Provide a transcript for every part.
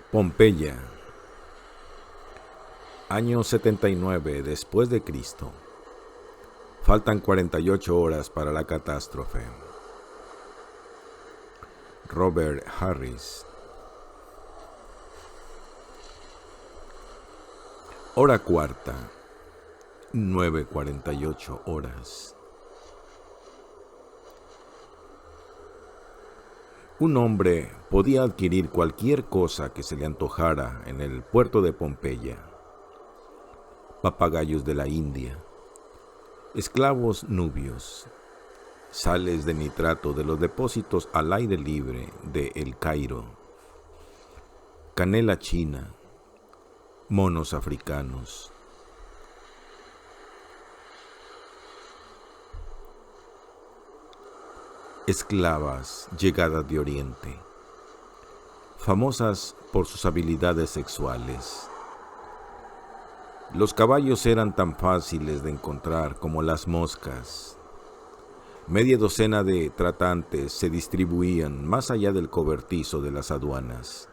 Pompeya, año 79 después de Cristo. Faltan 48 horas para la catástrofe. Robert Harris. Hora cuarta, 9:48 horas. Un hombre podía adquirir cualquier cosa que se le antojara en el puerto de Pompeya. Papagayos de la India, esclavos nubios, sales de nitrato de los depósitos al aire libre de El Cairo, canela china, monos africanos. Esclavas llegadas de Oriente, famosas por sus habilidades sexuales. Los caballos eran tan fáciles de encontrar como las moscas. Media docena de tratantes se distribuían más allá del cobertizo de las aduanas.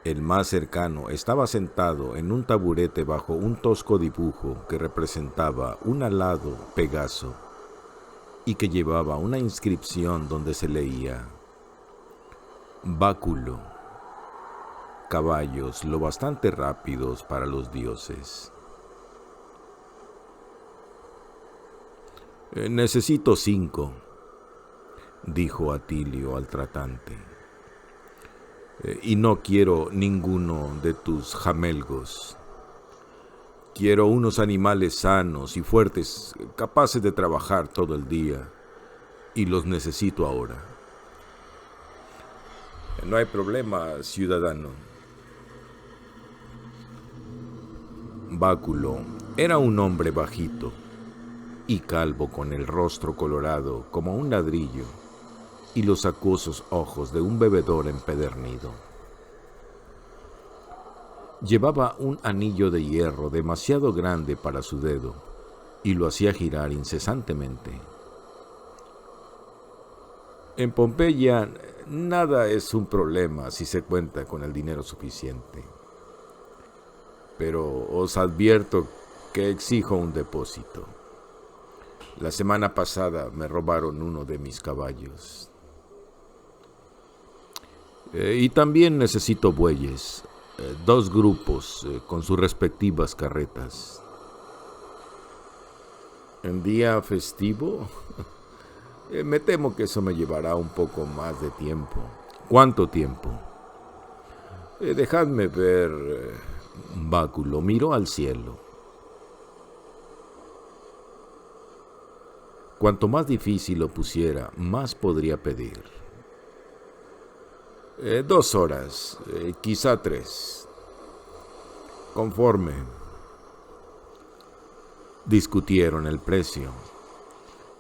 El más cercano estaba sentado en un taburete bajo un tosco dibujo que representaba un alado Pegaso y que llevaba una inscripción donde se leía: Báculo, caballos lo bastante rápidos para los dioses. Necesito 5, dijo Atilio al tratante. Y no quiero ninguno de tus jamelgos. Quiero unos animales sanos y fuertes, capaces de trabajar todo el día, y los necesito ahora. No hay problema, ciudadano. Báculo era un hombre bajito y calvo, con el rostro colorado como un ladrillo y los acuosos ojos de un bebedor empedernido. Llevaba un anillo de hierro demasiado grande para su dedo y lo hacía girar incesantemente. En Pompeya nada es un problema si se cuenta con el dinero suficiente. Pero os advierto que exijo un depósito. La semana pasada me robaron uno de mis caballos. Y también necesito bueyes, 2 grupos con sus respectivas carretas. ¿En día festivo? Me temo que eso me llevará un poco más de tiempo. ¿Cuánto tiempo? Dejadme ver. Báculo miró al cielo. Cuanto más difícil lo pusiera, más podría pedir. 2 horas, quizá 3. Conforme. Discutieron el precio.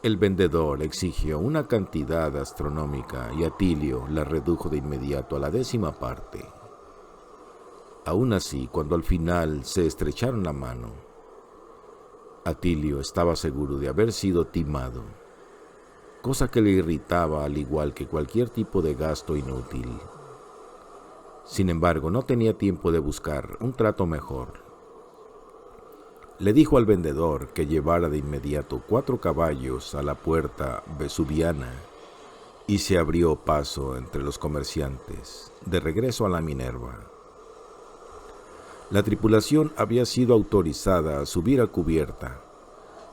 El vendedor exigió una cantidad astronómica y Atilio la redujo de inmediato a la 10ª parte. Aún así, cuando al final se estrecharon la mano, Atilio estaba seguro de haber sido timado, cosa que le irritaba al igual que cualquier tipo de gasto inútil. Sin embargo, no tenía tiempo de buscar un trato mejor. Le dijo al vendedor que llevara de inmediato 4 caballos a la puerta vesuviana y se abrió paso entre los comerciantes, de regreso a la Minerva. La tripulación había sido autorizada a subir a cubierta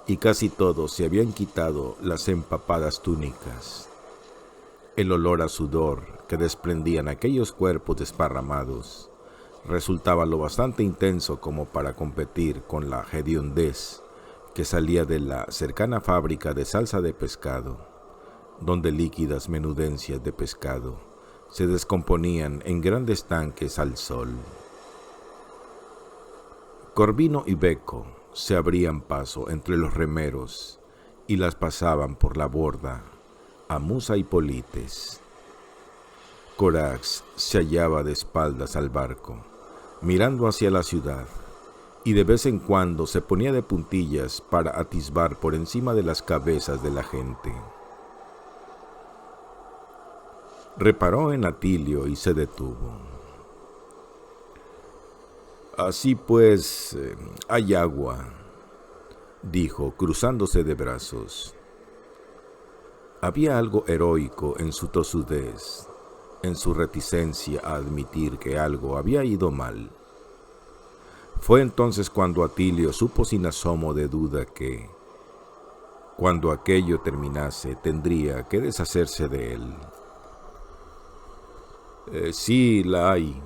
y casi todos se habían quitado las empapadas túnicas. El olor a sudor que desprendían aquellos cuerpos desparramados resultaba lo bastante intenso como para competir con la hediondez que salía de la cercana fábrica de salsa de pescado, donde líquidas menudencias de pescado se descomponían en grandes tanques al sol. Corvino y Becco se abrían paso entre los remeros y las pasaban por la borda a Musa y Polites. Corax se hallaba de espaldas al barco, mirando hacia la ciudad, y de vez en cuando se ponía de puntillas para atisbar por encima de las cabezas de la gente. Reparó en Atilio y se detuvo. Así pues, hay agua, dijo, cruzándose de brazos. Había algo heroico en su tosudez, en su reticencia a admitir que algo había ido mal. Fue entonces cuando Atilio supo sin asomo de duda que, cuando aquello terminase, tendría que deshacerse de él. Sí, la hay.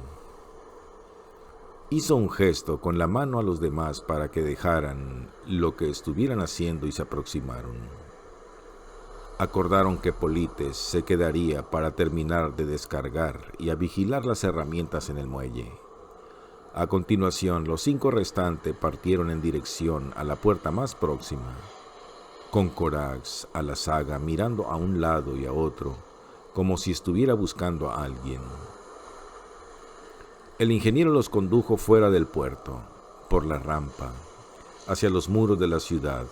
Hizo un gesto con la mano a los demás para que dejaran lo que estuvieran haciendo y se aproximaron. Acordaron que Polites se quedaría para terminar de descargar y a vigilar las herramientas en el muelle. A continuación, los 5 restantes partieron en dirección a la puerta más próxima, con Corax a la zaga mirando a un lado y a otro, como si estuviera buscando a alguien. El ingeniero los condujo fuera del puerto, por la rampa, hacia los muros de la ciudad,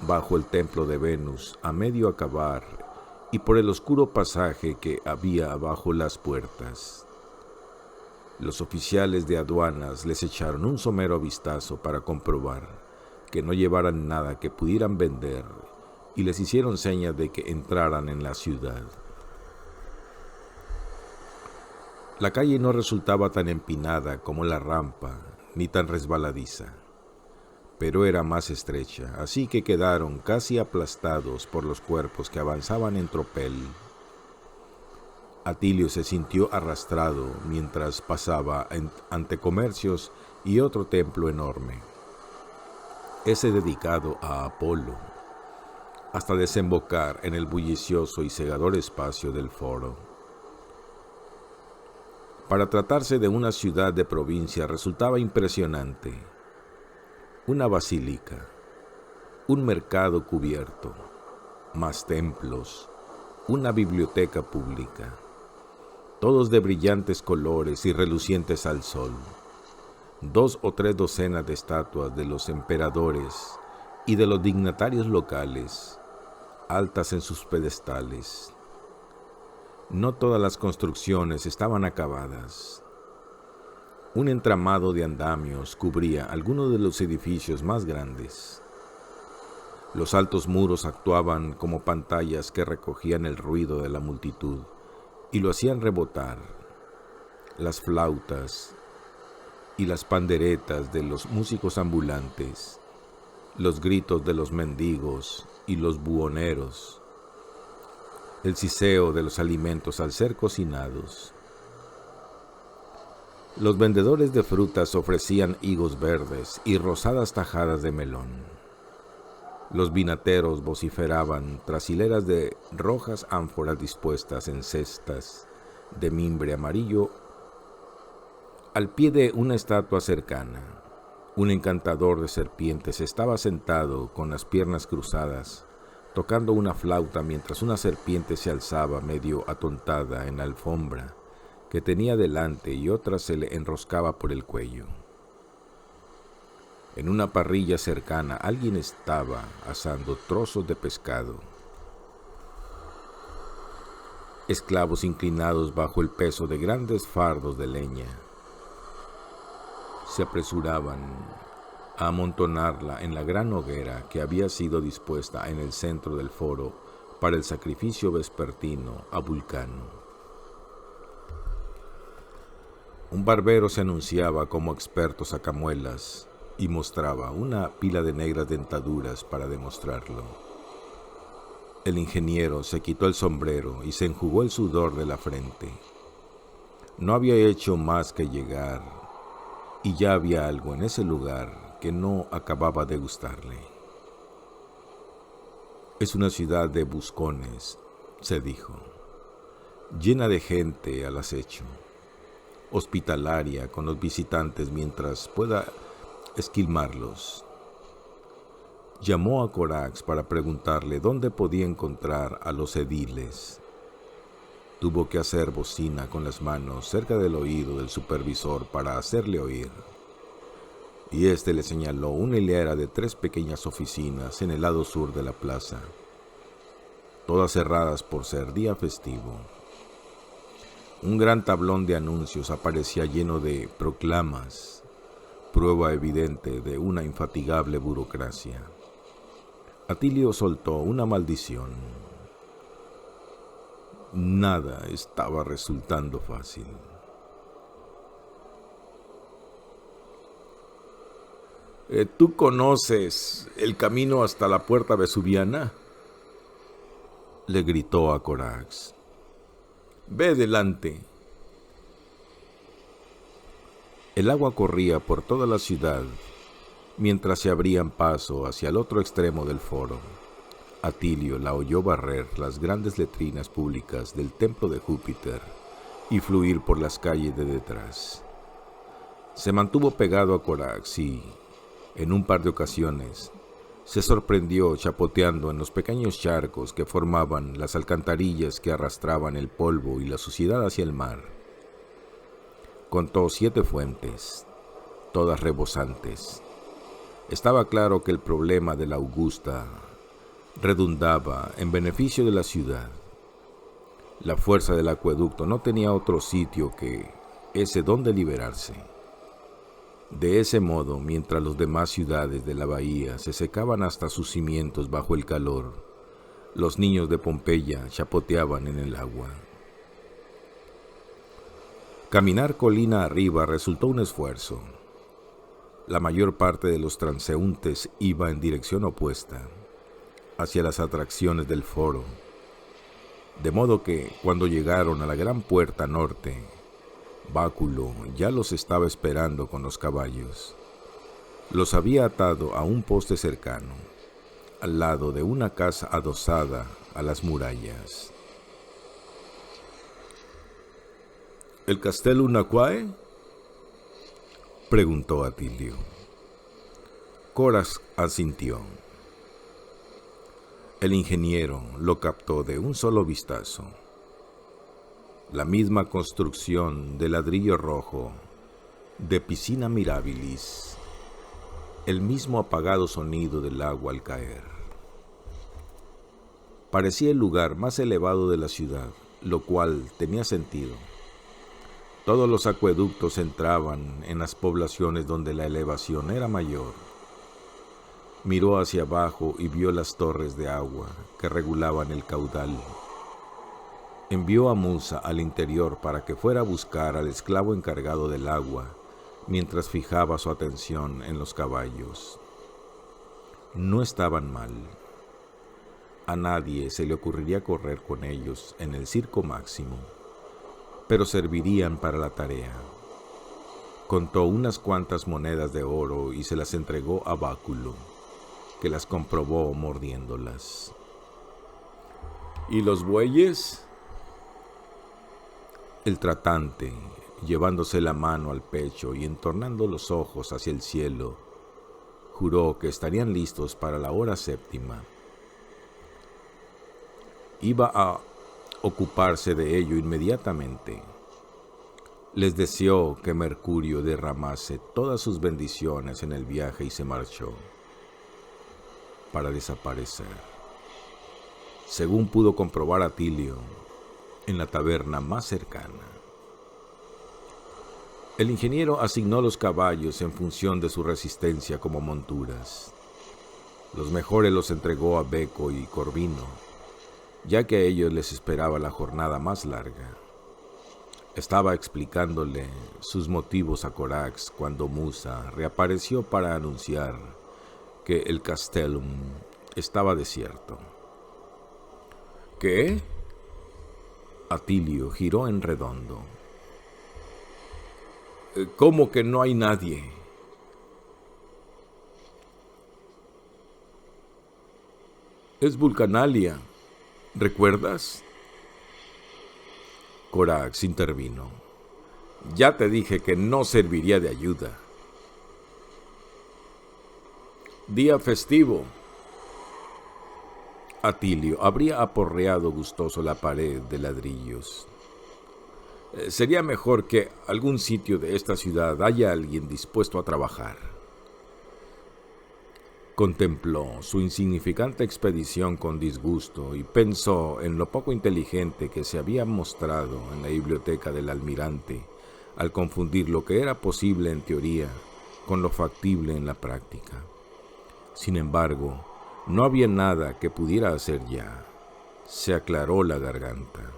bajo el templo de Venus, a medio acabar, y por el oscuro pasaje que había bajo las puertas. Los oficiales de aduanas les echaron un somero vistazo para comprobar que no llevaran nada que pudieran vender y les hicieron señas de que entraran en la ciudad. La calle no resultaba tan empinada como la rampa, ni tan resbaladiza, pero era más estrecha, así que quedaron casi aplastados por los cuerpos que avanzaban en tropel. Atilio se sintió arrastrado mientras pasaba ante comercios y otro templo enorme, ese dedicado a Apolo, hasta desembocar en el bullicioso y cegador espacio del foro. Para tratarse de una ciudad de provincia resultaba impresionante. Una basílica, un mercado cubierto, más templos, una biblioteca pública, todos de brillantes colores y relucientes al sol, 2 o 3 docenas de estatuas de los emperadores y de los dignatarios locales, altas en sus pedestales. No todas las construcciones estaban acabadas. Un entramado de andamios cubría algunos de los edificios más grandes. Los altos muros actuaban como pantallas que recogían el ruido de la multitud y lo hacían rebotar. Las flautas y las panderetas de los músicos ambulantes, los gritos de los mendigos y los buhoneros, el siseo de los alimentos al ser cocinados. Los vendedores de frutas ofrecían higos verdes y rosadas tajadas de melón. Los vinateros vociferaban tras hileras de rojas ánforas dispuestas en cestas de mimbre amarillo al pie de una estatua cercana. Un encantador de serpientes estaba sentado con las piernas cruzadas, tocando una flauta mientras una serpiente se alzaba medio atontada en la alfombra que tenía delante y otra se le enroscaba por el cuello. En una parrilla cercana alguien estaba asando trozos de pescado. Esclavos inclinados bajo el peso de grandes fardos de leña se apresuraban a amontonarla en la gran hoguera que había sido dispuesta en el centro del foro para el sacrificio vespertino a Vulcano. Un barbero se anunciaba como experto sacamuelas y mostraba una pila de negras dentaduras para demostrarlo. El ingeniero se quitó el sombrero y se enjugó el sudor de la frente. No había hecho más que llegar, y ya había algo en ese lugar que no acababa de gustarle. Es una ciudad de buscones, se dijo, llena de gente al acecho, hospitalaria con los visitantes mientras pueda esquilmarlos. Llamó a Corax para preguntarle dónde podía encontrar a los ediles. Tuvo que hacer bocina con las manos cerca del oído del supervisor para hacerle oír. Y éste le señaló una hilera de 3 pequeñas oficinas en el lado sur de la plaza, todas cerradas por ser día festivo. Un gran tablón de anuncios aparecía lleno de proclamas, prueba evidente de una infatigable burocracia. Atilio soltó una maldición. Nada estaba resultando fácil. ¿Tú conoces el camino hasta la puerta vesuviana?, le gritó a Corax. Ve delante. El agua corría por toda la ciudad mientras se abrían paso hacia el otro extremo del foro. Atilio la oyó barrer las grandes letrinas públicas del templo de Júpiter y fluir por las calles de detrás. Se mantuvo pegado a Corax y, en un par de ocasiones, se sorprendió chapoteando en los pequeños charcos que formaban las alcantarillas que arrastraban el polvo y la suciedad hacia el mar. Contó 7 fuentes, todas rebosantes. Estaba claro que el problema de la Augusta redundaba en beneficio de la ciudad. La fuerza del acueducto no tenía otro sitio que ese donde liberarse. De ese modo, mientras las demás ciudades de la bahía se secaban hasta sus cimientos bajo el calor, los niños de Pompeya chapoteaban en el agua. Caminar colina arriba resultó un esfuerzo. La mayor parte de los transeúntes iba en dirección opuesta, hacia las atracciones del foro, de modo que, cuando llegaron a la gran puerta norte, Báculo ya los estaba esperando con los caballos. Los había atado a un poste cercano, al lado de una casa adosada a las murallas. ¿El Castellum Naquae?, preguntó Atilio. Corax asintió. El ingeniero lo captó de un solo vistazo. La misma construcción de ladrillo rojo, de Piscina Mirabilis, el mismo apagado sonido del agua al caer. Parecía el lugar más elevado de la ciudad, lo cual tenía sentido. Todos los acueductos entraban en las poblaciones donde la elevación era mayor. Miró hacia abajo y vio las torres de agua que regulaban el caudal. Envió a Musa al interior para que fuera a buscar al esclavo encargado del agua, mientras fijaba su atención en los caballos. No estaban mal. A nadie se le ocurriría correr con ellos en el circo máximo, pero servirían para la tarea. Contó unas cuantas monedas de oro y se las entregó a Báculo, que las comprobó mordiéndolas. ¿Y los bueyes? El tratante, llevándose la mano al pecho y entornando los ojos hacia el cielo, juró que estarían listos para la hora 7ª. Iba a ocuparse de ello inmediatamente. Les deseó que Mercurio derramase todas sus bendiciones en el viaje y se marchó, para desaparecer, según pudo comprobar Atilio, en la taberna más cercana. El ingeniero asignó los caballos en función de su resistencia como monturas. Los mejores los entregó a Beco y Corvino, ya que a ellos les esperaba la jornada más larga. Estaba explicándole sus motivos a Corax cuando Musa reapareció para anunciar que el Castellum estaba desierto. ¿Qué? Atilio giró en redondo. ¿Cómo que no hay nadie? Es Vulcanalia, ¿recuerdas? Corax intervino. Ya te dije que no serviría de ayuda. Día festivo. Atilio habría aporreado gustoso la pared de ladrillos. Sería mejor que algún sitio de esta ciudad haya alguien dispuesto a trabajar. Contempló su insignificante expedición con disgusto y pensó en lo poco inteligente que se había mostrado en la biblioteca del almirante al confundir lo que era posible en teoría con lo factible en la práctica. Sin embargo, no había nada que pudiera hacer ya. Se aclaró la garganta.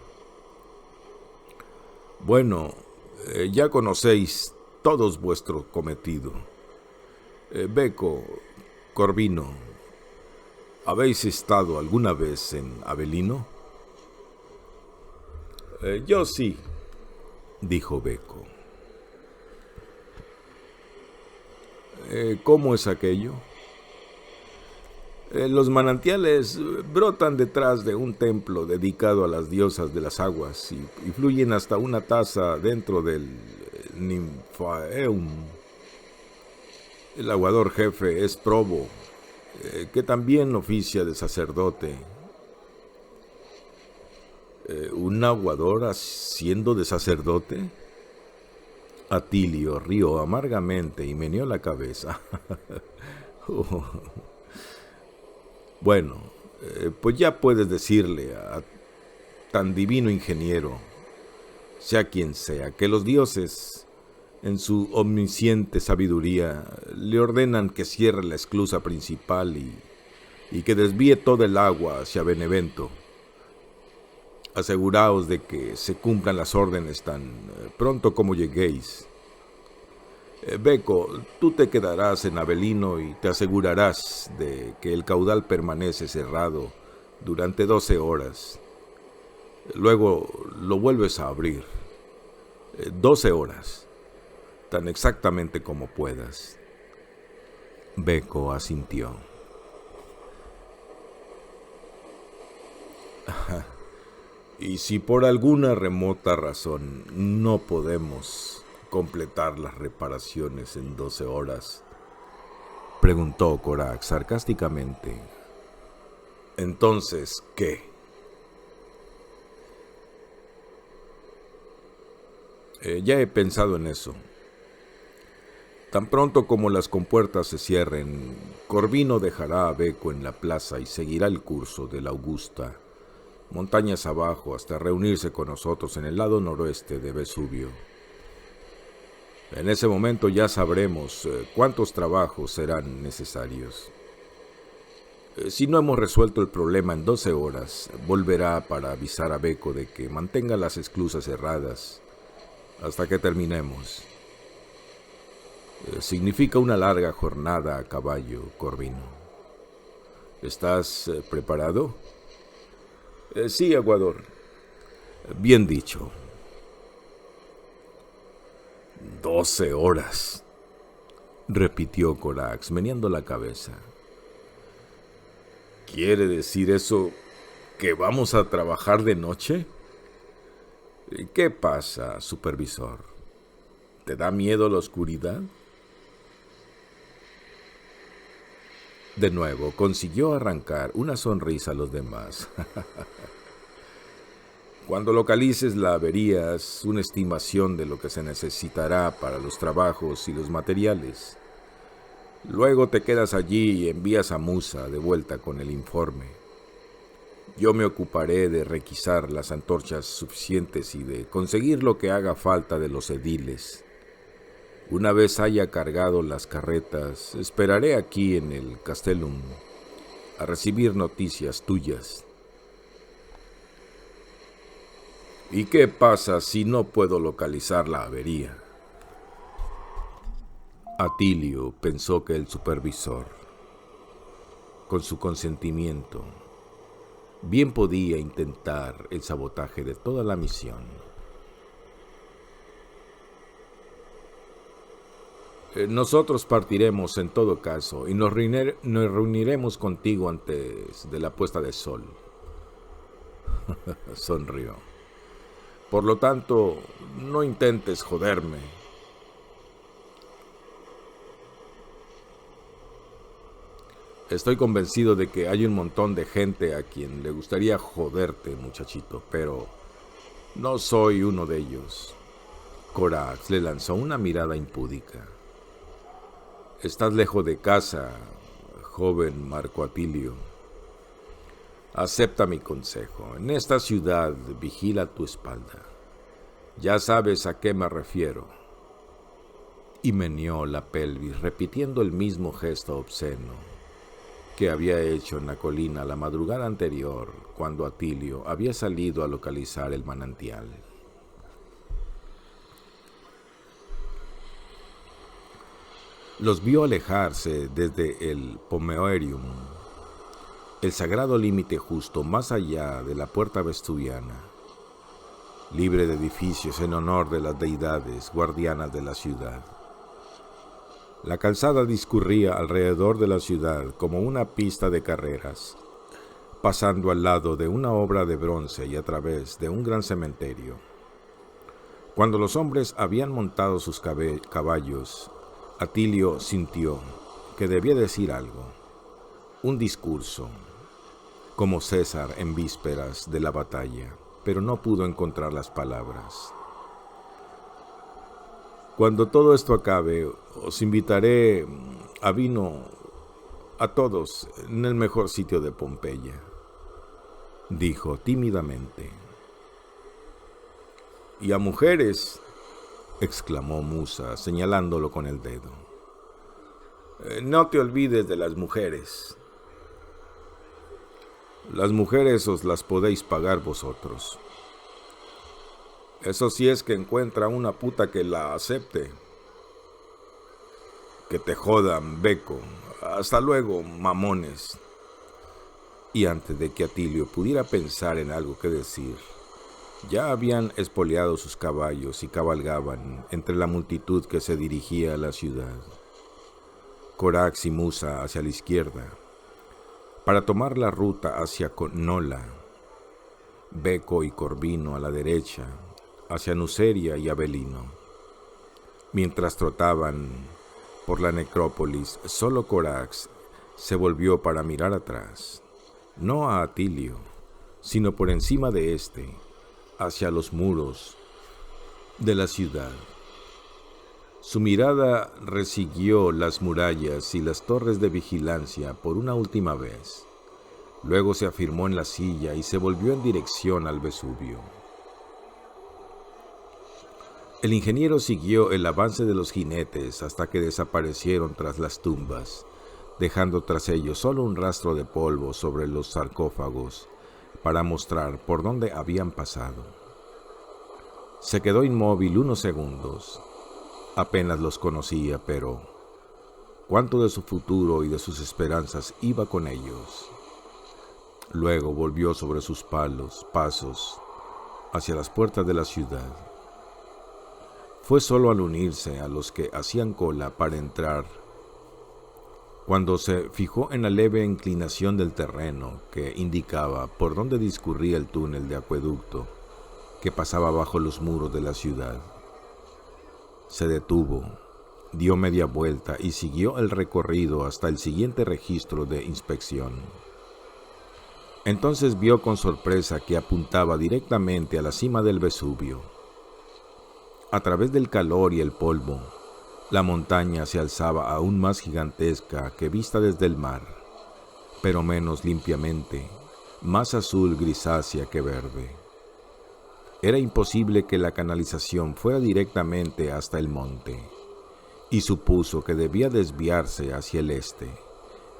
Bueno, ya conocéis todos vuestro cometido. Becco, Corvino, ¿habéis estado alguna vez en Avelino? Yo sí, dijo Becco. ¿Cómo es aquello? Los manantiales brotan detrás de un templo dedicado a las diosas de las aguas y fluyen hasta una taza dentro del Nymphaeum. El aguador jefe es Probo, que también oficia de sacerdote. ¿Un aguador haciendo de sacerdote? Atilio rió amargamente y meneó la cabeza. Bueno, pues ya puedes decirle a tan divino ingeniero, sea quien sea, que los dioses, en su omnisciente sabiduría, le ordenan que cierre la esclusa principal y que desvíe toda el agua hacia Benevento. Aseguraos de que se cumplan las órdenes tan pronto como lleguéis. Becco, tú te quedarás en Avelino y te asegurarás de que el caudal permanece cerrado durante 12 horas. Luego lo vuelves a abrir. 12 horas, tan exactamente como puedas. Becco asintió. Y si por alguna remota razón no podemos completar las reparaciones en 12 horas, preguntó Corax sarcásticamente, ¿entonces qué? Ya he pensado en eso. Tan pronto como las compuertas se cierren, Corvino dejará a Becco en la plaza y seguirá el curso de la Augusta, montañas abajo, hasta reunirse con nosotros en el lado noroeste de Vesubio. En ese momento ya sabremos cuántos trabajos serán necesarios. Si no hemos resuelto el problema en 12 horas, volverá para avisar a Becco de que mantenga las esclusas cerradas hasta que terminemos. Significa una larga jornada a caballo, Corvino. ¿Estás preparado? Sí, aguador. Bien dicho. 12 horas, repitió Corax, meneando la cabeza. ¿Quiere decir eso que vamos a trabajar de noche? ¿Qué pasa, supervisor? ¿Te da miedo la oscuridad? De nuevo, consiguió arrancar una sonrisa a los demás. Cuando localices la avería, haz una estimación de lo que se necesitará para los trabajos y los materiales. Luego te quedas allí y envías a Musa de vuelta con el informe. Yo me ocuparé de requisar las antorchas suficientes y de conseguir lo que haga falta de los ediles. Una vez haya cargado las carretas, esperaré aquí en el Castellum a recibir noticias tuyas. ¿Y qué pasa si no puedo localizar la avería? Atilio pensó que el supervisor, con su consentimiento, bien podía intentar el sabotaje de toda la misión. Nosotros partiremos en todo caso y nos reuniremos contigo antes de la puesta de sol. Sonrió. Por lo tanto, no intentes joderme. Estoy convencido de que hay un montón de gente a quien le gustaría joderte, muchachito, pero no soy uno de ellos. Corax le lanzó una mirada impúdica. Estás lejos de casa, joven Marco Atilio. Acepta mi consejo. En esta ciudad vigila tu espalda. Ya sabes a qué me refiero. y meneó la pelvis, repitiendo el mismo gesto obsceno que había hecho en la colina la madrugada anterior, cuando Atilio había salido a localizar el manantial. Los vio alejarse desde el Pomoerium, el sagrado límite justo más allá de la puerta vestuviana, libre de edificios en honor de las deidades guardianas de la ciudad. La calzada discurría alrededor de la ciudad como una pista de carreras, pasando al lado de una obra de bronce y a través de un gran cementerio. Cuando los hombres habían montado sus caballos, Atilio sintió que debía decir algo, un discurso, como César en vísperas de la batalla, pero no pudo encontrar las palabras. Cuando todo esto acabe, os invitaré a vino a todos en el mejor sitio de Pompeya, dijo tímidamente. Y a mujeres, exclamó Musa, señalándolo con el dedo. No te olvides de las mujeres. Las mujeres os las podéis pagar vosotros. Eso sí es que encuentra una puta que la acepte. Que te jodan, beco. Hasta luego, mamones. Y antes de que Atilio pudiera pensar en algo que decir, ya habían espoleado sus caballos y cabalgaban entre la multitud que se dirigía a la ciudad. Corax y Musa hacia la izquierda, para tomar la ruta hacia Nola. Beco y Corvino a la derecha, hacia Nuceria y Avelino. Mientras trotaban por la necrópolis, solo Corax se volvió para mirar atrás, no a Atilio, sino por encima de éste, hacia los muros de la ciudad. Su mirada resiguió las murallas y las torres de vigilancia por una última vez. Luego se afirmó en la silla y se volvió en dirección al Vesubio. El ingeniero siguió el avance de los jinetes hasta que desaparecieron tras las tumbas, dejando tras ellos solo un rastro de polvo sobre los sarcófagos para mostrar por dónde habían pasado. Se quedó inmóvil unos segundos. Apenas los conocía, pero cuánto de su futuro y de sus esperanzas iba con ellos. Luego volvió sobre sus pasos hacia las puertas de la ciudad. Fue solo al unirse a los que hacían cola para entrar, cuando se fijó en la leve inclinación del terreno que indicaba por dónde discurría el túnel de acueducto que pasaba bajo los muros de la ciudad. Se detuvo, dio media vuelta y siguió el recorrido hasta el siguiente registro de inspección. Entonces vio con sorpresa que apuntaba directamente a la cima del Vesubio. A través del calor y el polvo, la montaña se alzaba aún más gigantesca que vista desde el mar, pero menos limpiamente, más azul grisácea que verde. Era imposible que la canalización fuera directamente hasta el monte, y supuso que debía desviarse hacia el este,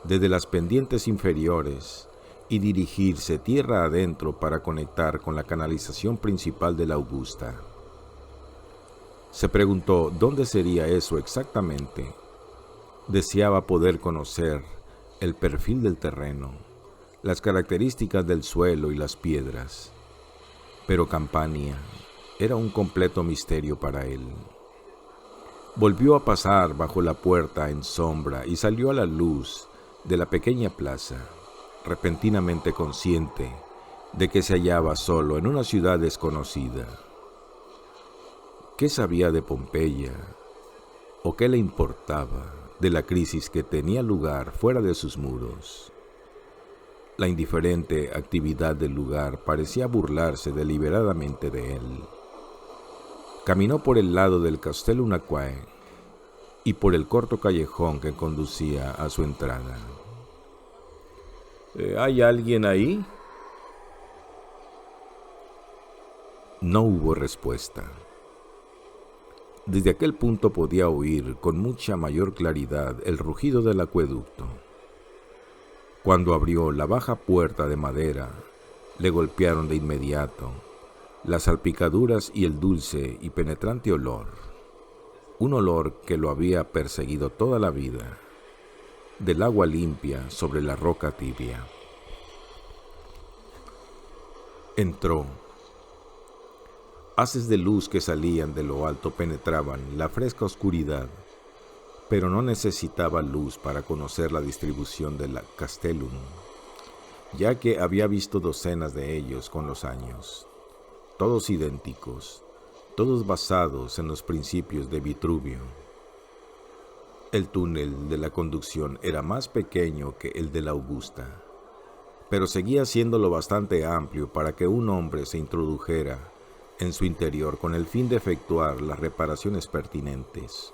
desde las pendientes inferiores, y dirigirse tierra adentro para conectar con la canalización principal de la Augusta. Se preguntó dónde sería eso exactamente. Deseaba poder conocer el perfil del terreno, las características del suelo y las piedras. Pero Campania era un completo misterio para él. Volvió a pasar bajo la puerta en sombra y salió a la luz de la pequeña plaza, repentinamente consciente de que se hallaba solo en una ciudad desconocida. ¿Qué sabía de Pompeya? ¿O qué le importaba de la crisis que tenía lugar fuera de sus muros? La indiferente actividad del lugar parecía burlarse deliberadamente de él. Caminó por el lado del Castello Nacquae y por el corto callejón que conducía a su entrada. ¿Hay alguien ahí? No hubo respuesta. Desde aquel punto podía oír con mucha mayor claridad el rugido del acueducto. Cuando abrió la baja puerta de madera, le golpearon de inmediato las salpicaduras y el dulce y penetrante olor, un olor que lo había perseguido toda la vida, del agua limpia sobre la roca tibia. Entró. Haces de luz que salían de lo alto penetraban la fresca oscuridad, pero no necesitaba luz para conocer la distribución de la Castellum, ya que había visto docenas de ellos con los años, todos idénticos, todos basados en los principios de Vitruvio. El túnel de la conducción era más pequeño que el de la Augusta, pero seguía siendo lo bastante amplio para que un hombre se introdujera en su interior con el fin de efectuar las reparaciones pertinentes.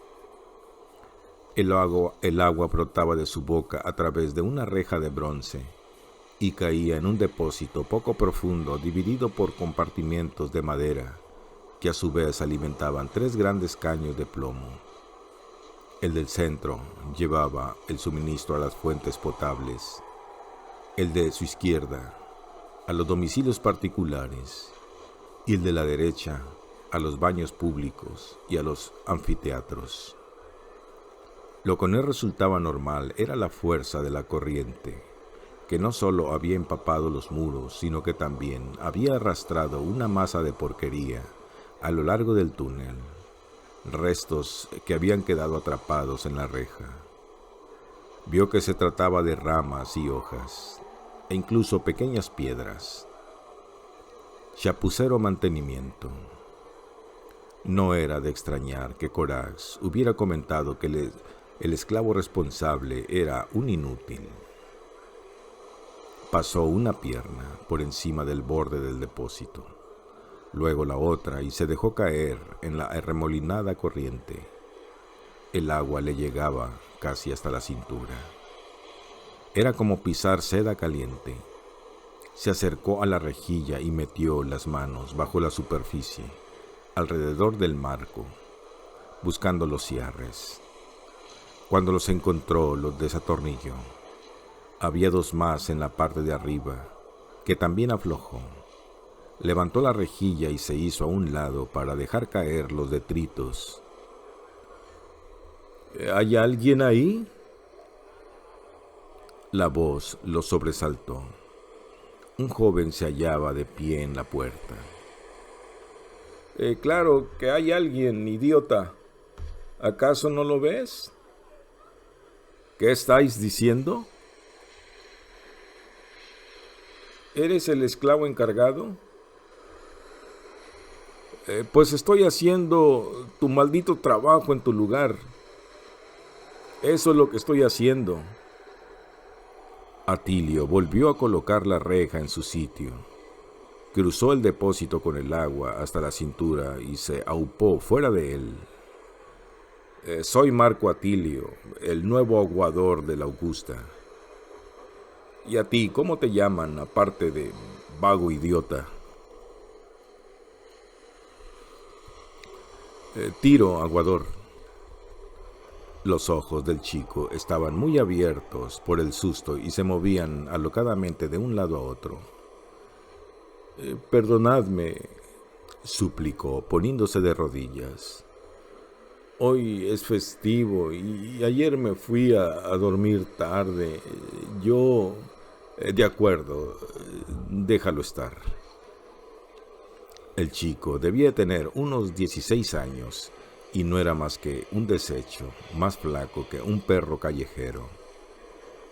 El agua brotaba de su boca a través de una reja de bronce y caía en un depósito poco profundo dividido por compartimientos de madera que a su vez alimentaban 3 grandes caños de plomo. El del centro llevaba el suministro a las fuentes potables, el de su izquierda a los domicilios particulares y el de la derecha a los baños públicos y a los anfiteatros. Lo que no resultaba normal era la fuerza de la corriente, que no solo había empapado los muros, sino que también había arrastrado una masa de porquería a lo largo del túnel, restos que habían quedado atrapados en la reja. Vio que se trataba de ramas y hojas, e incluso pequeñas piedras. Chapucero mantenimiento. No era de extrañar que Corax hubiera comentado que el esclavo responsable era un inútil. Pasó una pierna por encima del borde del depósito, luego la otra y se dejó caer en la arremolinada corriente. El agua le llegaba casi hasta la cintura. Era como pisar seda caliente. Se acercó a la rejilla y metió las manos bajo la superficie, alrededor del marco, buscando los cierres. Cuando los encontró, los desatornilló. Había 2 más en la parte de arriba, que también aflojó. Levantó la rejilla y se hizo a un lado para dejar caer los detritos. ¿Hay alguien ahí? La voz lo sobresaltó. Un joven se hallaba de pie en la puerta. Claro que hay alguien, idiota. ¿Acaso no lo ves? ¿Qué estáis diciendo? ¿Eres el esclavo encargado? Pues estoy haciendo tu maldito trabajo en tu lugar. Eso es lo que estoy haciendo. Atilio volvió a colocar la reja en su sitio. Cruzó el depósito con el agua hasta la cintura y se aupó fuera de él. Soy Marco Atilio, el nuevo aguador de la Augusta. ¿Y a ti cómo te llaman, aparte de vago idiota? Tiro, aguador. Los ojos del chico estaban muy abiertos por el susto y se movían alocadamente de un lado a otro. Perdonadme, suplicó, poniéndose de rodillas. Hoy es festivo y ayer me fui a dormir tarde. Yo... de acuerdo, déjalo estar. El chico debía tener unos 16 años y no era más que un desecho, más flaco que un perro callejero.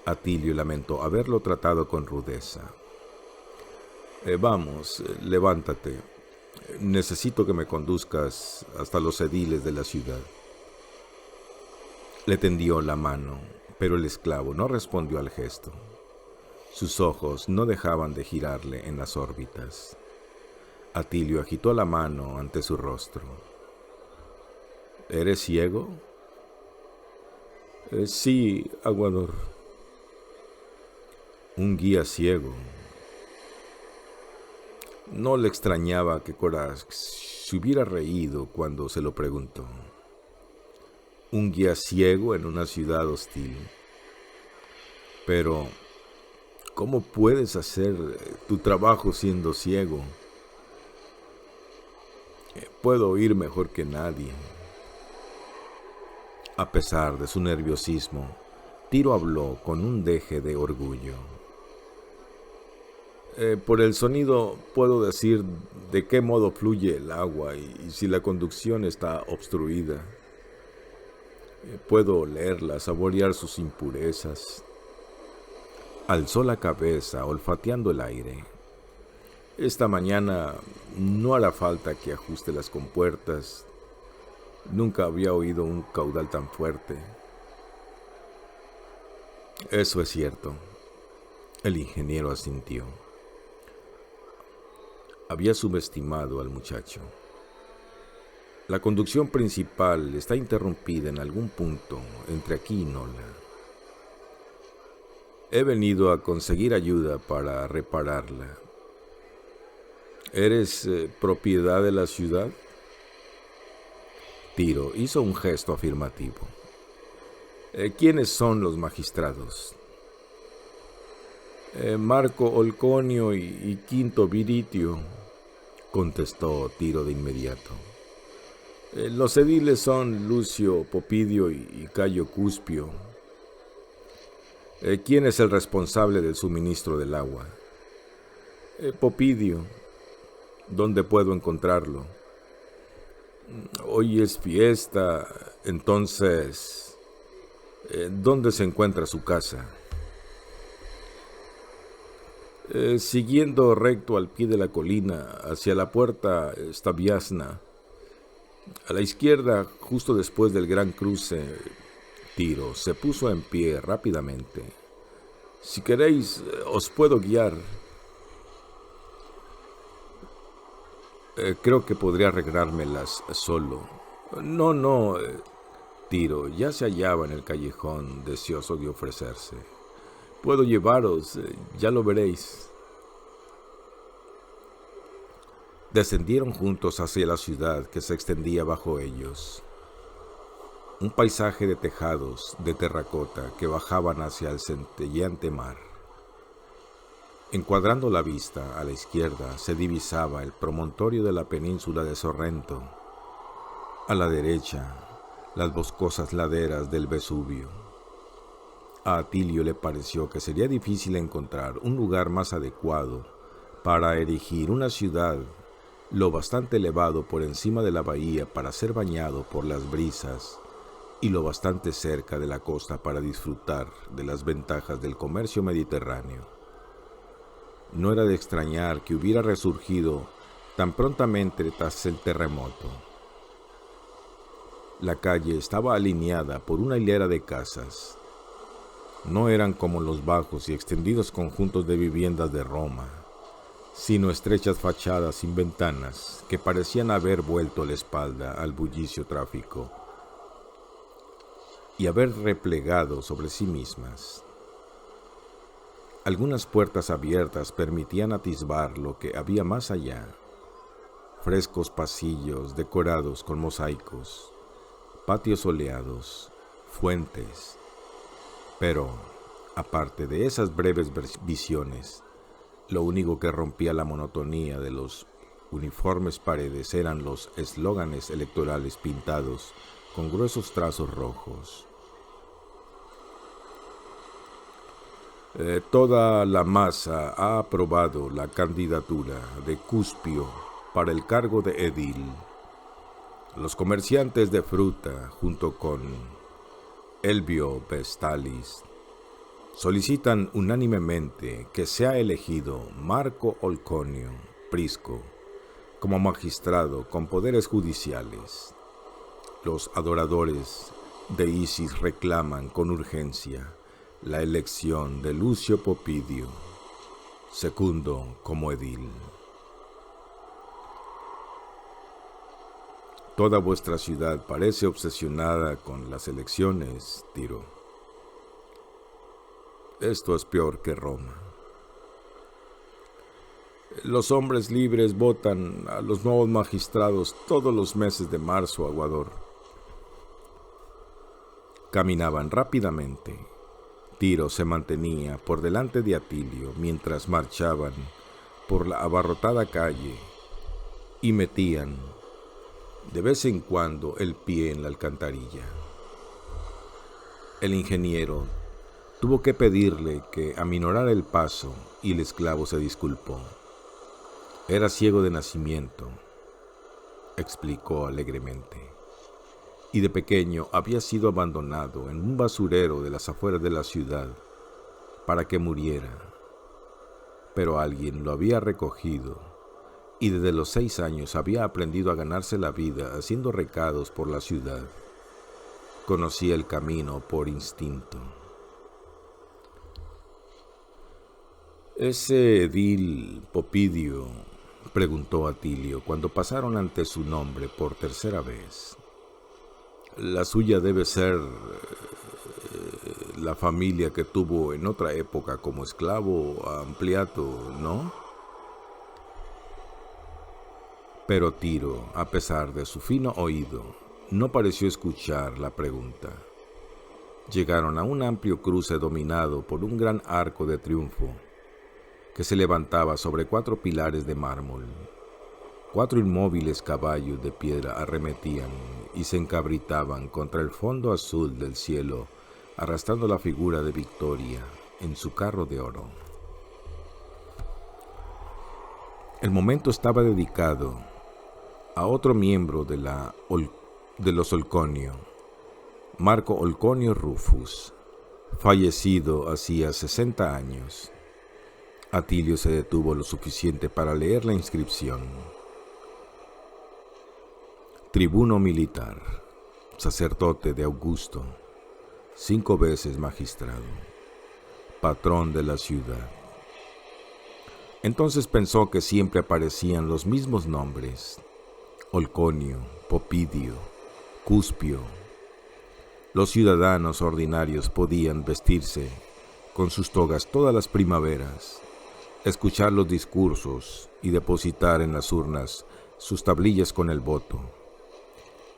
Atilio lamentó haberlo tratado con rudeza. Vamos, levántate. Necesito que me conduzcas hasta los ediles de la ciudad. Le tendió la mano, pero el esclavo no respondió al gesto. Sus ojos no dejaban de girarle en las órbitas. Atilio agitó la mano ante su rostro. ¿Eres ciego? Sí, aguador. Un guía ciego. No le extrañaba que Corax se hubiera reído cuando se lo preguntó. Un guía ciego en una ciudad hostil. Pero, ¿cómo puedes hacer tu trabajo siendo ciego? Puedo oír mejor que nadie. A pesar de su nerviosismo, Tiro habló con un deje de orgullo. Por el sonido puedo decir de qué modo fluye el agua y si la conducción está obstruida. Puedo olerla, saborear sus impurezas. Alzó la cabeza, olfateando el aire. Esta mañana no hará falta que ajuste las compuertas. Nunca había oído un caudal tan fuerte. Eso es cierto. El ingeniero asintió. Había subestimado al muchacho. La conducción principal está interrumpida en algún punto entre aquí y Nola. He venido a conseguir ayuda para repararla. ¿Eres propiedad de la ciudad? Tiro hizo un gesto afirmativo. ¿Quiénes son los magistrados? Marco Olconio y Quinto Viritio, contestó Tiro de inmediato. Los ediles son Lucio Popidio y Cayo Cuspio. ¿Quién es el responsable del suministro del agua? Popidio. ¿Dónde puedo encontrarlo? Hoy es fiesta, entonces, ¿dónde se encuentra su casa? Siguiendo recto al pie de la colina, hacia la puerta Staviasna. A la izquierda, justo después del gran cruce, Tiro se puso en pie rápidamente. Si queréis, os puedo guiar. Creo que podría arreglármelas solo. No, Tiro ya se hallaba en el callejón, deseoso de ofrecerse. Puedo llevaros, ya lo veréis. Descendieron juntos hacia la ciudad que se extendía bajo ellos. Un paisaje de tejados de terracota que bajaban hacia el centelleante mar. Encuadrando la vista, a la izquierda se divisaba el promontorio de la península de Sorrento. A la derecha, las boscosas laderas del Vesubio. A Atilio le pareció que sería difícil encontrar un lugar más adecuado para erigir una ciudad lo bastante elevado por encima de la bahía para ser bañado por las brisas y lo bastante cerca de la costa para disfrutar de las ventajas del comercio mediterráneo. No era de extrañar que hubiera resurgido tan prontamente tras el terremoto. La calle estaba alineada por una hilera de casas. No eran como los bajos y extendidos conjuntos de viviendas de Roma, sino estrechas fachadas sin ventanas que parecían haber vuelto la espalda al bullicio tráfico y haber replegado sobre sí mismas. Algunas puertas abiertas permitían atisbar lo que había más allá. Frescos pasillos decorados con mosaicos, patios soleados, fuentes. Pero, aparte de esas breves visiones, lo único que rompía la monotonía de los uniformes paredes eran los eslóganes electorales pintados con gruesos trazos rojos. Toda la masa ha aprobado la candidatura de Cuspio para el cargo de edil. Los comerciantes de fruta, junto con Elvio Vestalis, solicitan unánimemente que sea elegido Marco Olconio Prisco como magistrado con poderes judiciales. Los adoradores de Isis reclaman con urgencia la elección de Lucio Popidio, segundo como edil. Toda vuestra ciudad parece obsesionada con las elecciones, Tiro. Esto es peor que Roma. Los hombres libres votan a los nuevos magistrados todos los meses de marzo, aguador. Caminaban rápidamente. Tiro se mantenía por delante de Atilio mientras marchaban por la abarrotada calle y metían de vez en cuando el pie en la alcantarilla. El ingeniero tuvo que pedirle que aminorara el paso y el esclavo se disculpó. Era ciego de nacimiento, explicó alegremente, y de pequeño había sido abandonado en un basurero de las afueras de la ciudad para que muriera. Pero alguien lo había recogido y desde los 6 años había aprendido a ganarse la vida haciendo recados por la ciudad. Conocía el camino por instinto. «¿Ese edil Popidio?», preguntó Atilio cuando pasaron ante su nombre por tercera vez. «La suya debe ser la familia que tuvo en otra época como esclavo a Ampliato, ¿no?». Pero Tiro, a pesar de su fino oído, no pareció escuchar la pregunta. Llegaron a un amplio cruce dominado por un gran arco de triunfo que se levantaba sobre 4 pilares de mármol. 4 inmóviles caballos de piedra arremetían y se encabritaban contra el fondo azul del cielo, arrastrando la figura de Victoria en su carro de oro. El momento estaba dedicado a otro miembro de los Olconio, Marco Olconio Rufus, fallecido hacía 60 años. Atilio se detuvo lo suficiente para leer la inscripción. Tribuno militar, sacerdote de Augusto, 5 veces magistrado, patrón de la ciudad. Entonces pensó que siempre aparecían los mismos nombres: Olconio, Popidio, Cuspio. Los ciudadanos ordinarios podían vestirse con sus togas todas las primaveras, escuchar los discursos y depositar en las urnas sus tablillas con el voto.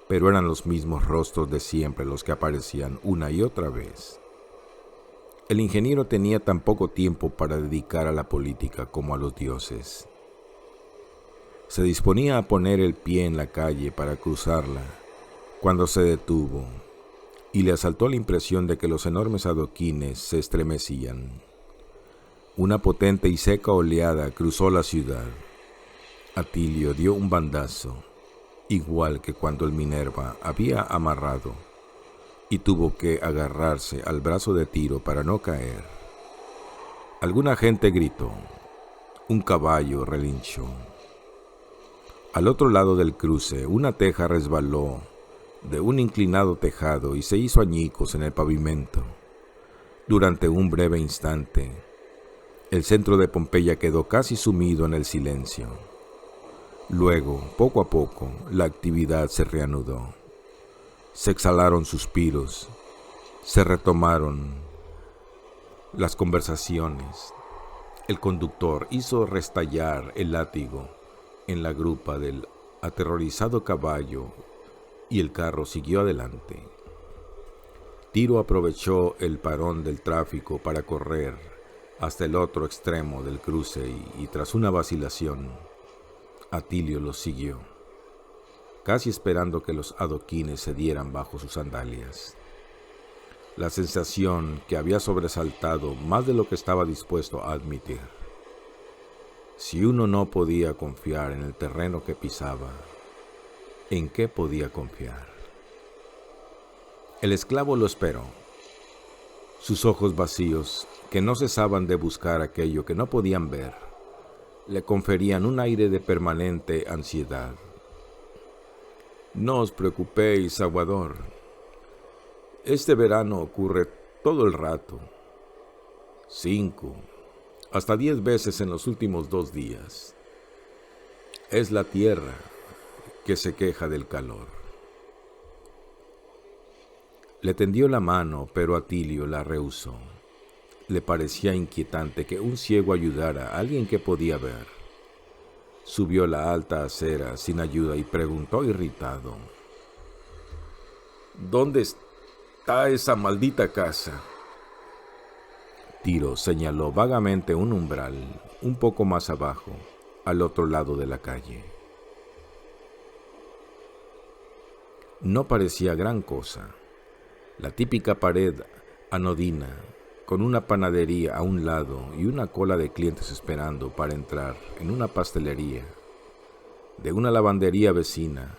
Pero eran los mismos rostros de siempre los que aparecían una y otra vez. El ingeniero tenía tan poco tiempo para dedicar a la política como a los dioses. Se disponía a poner el pie en la calle para cruzarla cuando se detuvo y le asaltó la impresión de que los enormes adoquines se estremecían. Una potente y seca oleada cruzó la ciudad. Atilio dio un bandazo, igual que cuando el Minerva había amarrado, y tuvo que agarrarse al brazo de Tiro para no caer. Alguna gente gritó. Un caballo relinchó. Al otro lado del cruce, una teja resbaló de un inclinado tejado y se hizo añicos en el pavimento. Durante un breve instante, el centro de Pompeya quedó casi sumido en el silencio. Luego, poco a poco, la actividad se reanudó. Se exhalaron suspiros, se retomaron las conversaciones. El conductor hizo restallar el látigo en la grupa del aterrorizado caballo y el carro siguió adelante. Tiro aprovechó el parón del tráfico para correr hasta el otro extremo del cruce y tras una vacilación, Atilio los siguió, casi esperando que los adoquines cedieran bajo sus sandalias. La sensación que había sobresaltado más de lo que estaba dispuesto a admitir. Si uno no podía confiar en el terreno que pisaba, ¿en qué podía confiar? El esclavo lo esperó. Sus ojos vacíos, que no cesaban de buscar aquello que no podían ver, le conferían un aire de permanente ansiedad. «No os preocupéis, aguador. Este verano ocurre todo el rato. 5, hasta 10 veces en los últimos 2 días. Es la tierra que se queja del calor». Le tendió la mano, pero Atilio la rehusó. Le parecía inquietante que un ciego ayudara a alguien que podía ver. subió la alta acera sin ayuda y preguntó irritado: ¿Dónde está esa maldita casa? Tiro señaló vagamente un umbral un poco más abajo, al otro lado de la calle. No parecía gran cosa. La típica pared anodina, con una panadería a un lado y una cola de clientes esperando para entrar en una pastelería, de una lavandería vecina,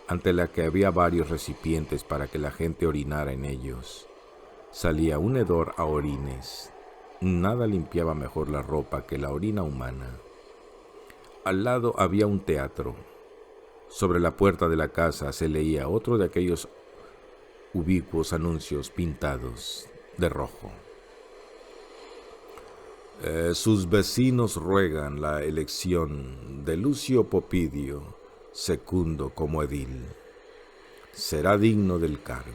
ante la que había varios recipientes para que la gente orinara en ellos. Salía un hedor a orines. Nada limpiaba mejor la ropa que la orina humana. Al lado había un teatro. Sobre la puerta de la casa se leía otro de aquellos ubicuos anuncios pintados de rojo. Sus vecinos ruegan la elección de Lucio Popidio Secundo como edil. Será digno del cargo.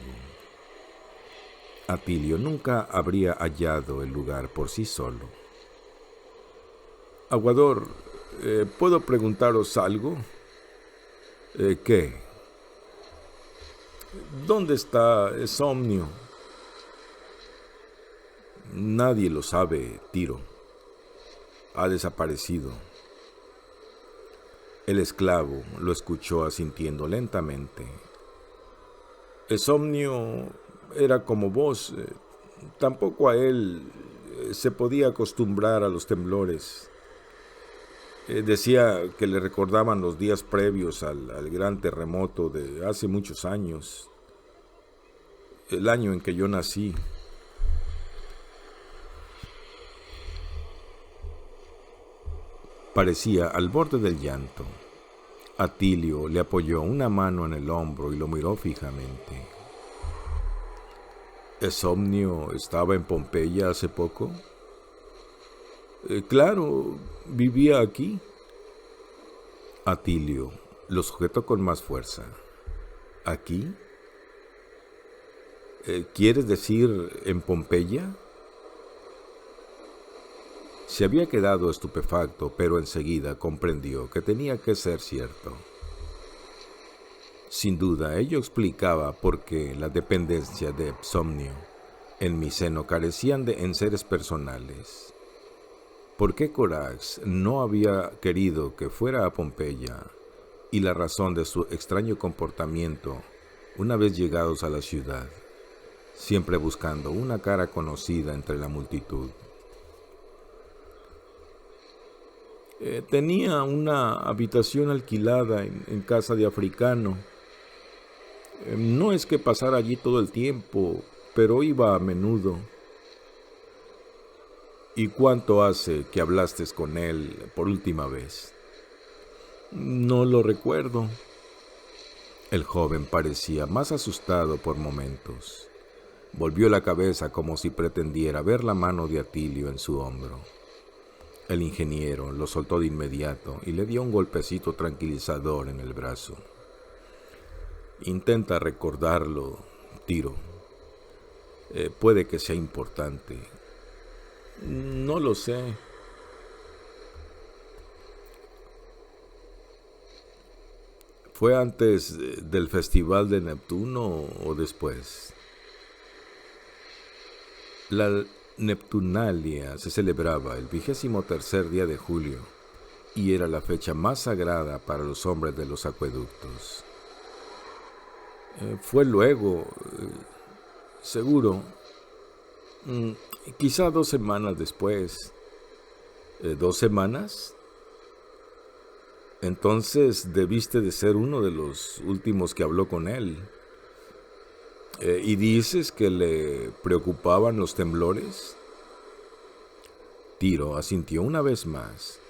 Atilio nunca habría hallado el lugar por sí solo. Aguador, ¿puedo preguntaros algo? ¿Qué? ¿Dónde está Somnio? Nadie lo sabe, Tiro. Ha desaparecido. El esclavo lo escuchó asintiendo lentamente. Somnio era como vos. Tampoco a él se podía acostumbrar a los temblores. Decía que le recordaban los días previos al gran terremoto de hace muchos años, el año en que yo nací. Parecía al borde del llanto. Atilio le apoyó una mano en el hombro y lo miró fijamente. ¿Somnio estaba en Pompeya hace poco? Claro, vivía aquí. Atilio lo sujetó con más fuerza. ¿Aquí? ¿Quieres decir en Pompeya? Se había quedado estupefacto, pero enseguida comprendió que tenía que ser cierto. Sin duda, ello explicaba por qué la dependencia de Somnio en Miceno carecían de enseres personales. ¿Por qué Corax no había querido que fuera a Pompeya? Y la razón de su extraño comportamiento una vez llegados a la ciudad, siempre buscando una cara conocida entre la multitud. Tenía una habitación alquilada en casa de africano. No es que pasara allí todo el tiempo, pero iba a menudo. ¿Y cuánto hace que hablaste con él por última vez? No lo recuerdo. El joven parecía más asustado por momentos. Volvió la cabeza como si pretendiera ver la mano de Atilio en su hombro. El ingeniero lo soltó de inmediato y le dio un golpecito tranquilizador en el brazo. Intenta recordarlo, Tiro. Puede que sea importante. No lo sé. ¿Fue antes del Festival de Neptuno o después? La Neptunalia se celebraba el 23º día de julio y era la fecha más sagrada para los hombres de los acueductos. Fue luego, seguro, quizá 2 semanas después. ¿2 semanas? Entonces debiste de ser uno de los últimos que habló con él. ¿Y dices que le preocupaban los temblores? Tiro asintió una vez más.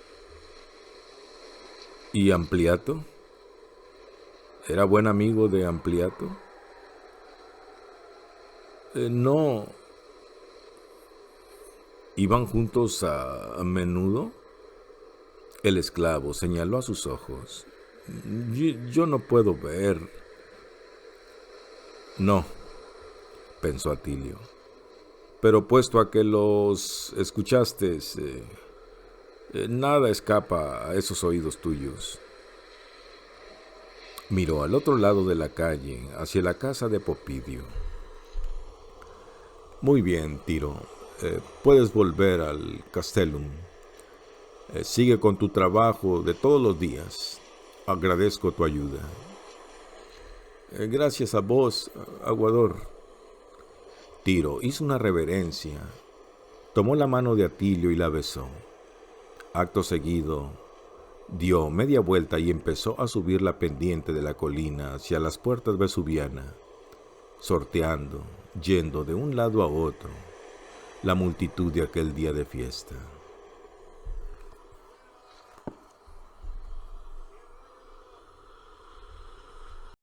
¿Y Ampliato? ¿Era buen amigo de Ampliato? No. ¿Iban juntos a menudo? El esclavo señaló a sus ojos. Yo no puedo ver. No, pensó Atilio. Pero puesto a que los escuchaste, Nada escapa a esos oídos tuyos. Miró al otro lado de la calle, hacia la casa de Popidio. Muy bien, Tiro. Puedes volver al Castellum. Sigue con tu trabajo de todos los días. Agradezco tu ayuda. Gracias a vos, Aguador. Tiro hizo una reverencia. Tomó la mano de Atilio y la besó. Acto seguido, dio media vuelta y empezó a subir la pendiente de la colina hacia las puertas vesuvianas, sorteando, yendo de un lado a otro, la multitud de aquel día de fiesta.